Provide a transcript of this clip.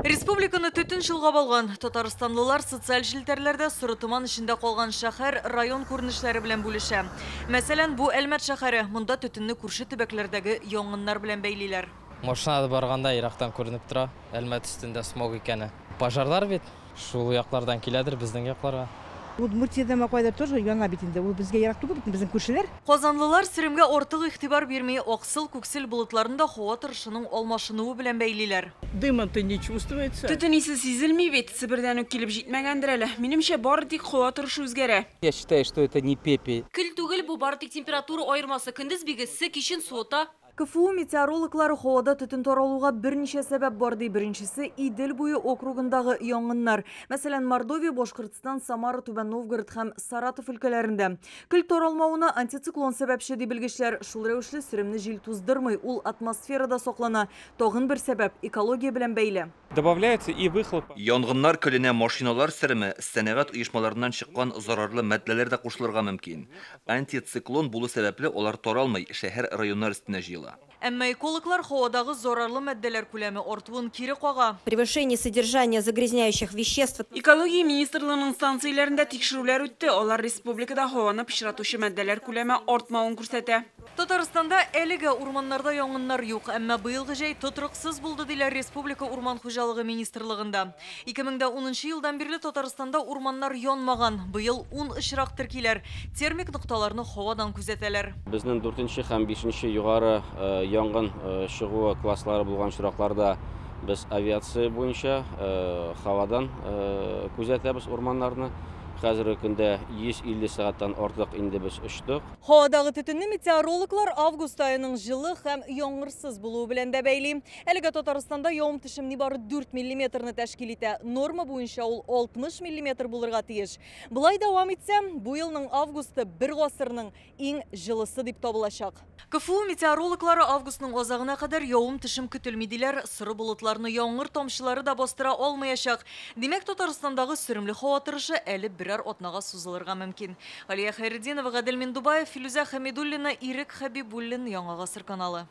Республиканы төтін жылға болған Татарстанлылар социаль жилтерлерде сұры туман ішінде қолған шәһәр район көрінішлері білен бөліші. Мәселен, бұл Әлмәт шәһәре мұнда төтінні күрші төбәклердегі яңғыннар білен бейлилер. Машинада барғанда Ирактан көрініп тұра, Әлмәт үстінде смог екені. Пожардар бет, шул яқлардан келедір біздің яқларға. Удмуртияда мақайдар тоже яңа битинде. Ул безгә ярак түгел бит, безнең күршеләр. Казанлылар сиремгә артык игътибар бирмей, аксыл күксел болытларында һава торышының алмашынуы белән бәйлиләр. Дымы-то не чувствуется. Төтен исе сизелми бит, Себердән үк килеп җитмәгәндер әле. Минемчә, бары тик һава торышы үзгәрә. Я считаю, что это не пепел. Көл түгел, бу бары тик температура айырмасы. Көндез бигесе, кичен суыта. КФУ метеорологлары һавада төтен таралуга берничә сәбәп бар ди. Беренчесе Идел буе округындагы янгыннар. Мәсәлән, Мордовия, Башкортстан, Самара, Түбән Новгород һәм Саратов өлкәләрендә. Көл таралмауына антициклон сәбәпче ди белгечләр. Шул рәвешле сиремне җил туздырмый, ул атмосферада саклана. Тагын бер сәбәп экология белән бәйле. Добавляется и выхлоп. Янгыннар көліне машиналар сіреме, сәнәгать оешмаларынан чыккан зарарлы мәддәләр дә кушылырга мөмкин. Антициклон булу сәбәпле олар таралмый, шәһәр районнар өстенә җыела. Әмма экологлар һавадагы зарарлы мәддәләр күләме артуын кире кага. Превышение содержания загрязняющих веществ. Экология министрлыгының станцияләрендә тикшерүләр үтте. Алар республикада һаваны пычратучы мәддәләр күләме артмавын күрсәтә. Татарстанда әлегә урманнарда янгыннар юк, әмма быелгы җәй тотрыксыз булды диләр Республика урман хуҗалыгы министрлыгында. 2010 елдан бирле Татарстанда урманнар янмаган. Быел 10 очрак теркиләр. Термик нокталарны һавадан күзәтәләр. Безнең 4 һәм 5 югары янгын чыгуы класслары булган очракларда без авиация буенча һавадан күзәтәбез урманнарны. Хәзерге көндә 150 сәгатьтән артык инде без очтык. Һавадагы төтенне метеорологлар август аеның җылы һәм яңгырсыз булуы белән дә бәйли. Әлегә Татарстанда явым-төшем нибары 4 мм тәшкил итә. Норма буенча ул 60 мм булырга тиеш. Булай дәвам итсә, бу елның августы бер гасырның иң җылысы дип табылачак. КФУ метеорологлары августның азагына кадәр явым-төшем көтелми диләр. Сыры болытларны яңгыр тамчылары да бастыра алмаячак. Димәк, Татарстандагы сөремле һава торышы әле берәр атнага сузылырга мөмкин. Алия Хайретдинова, Гадел Миндубаев, Филүзә Хәмидуллина, Ирек Хәбибуллин, Яңа гасыр каналы.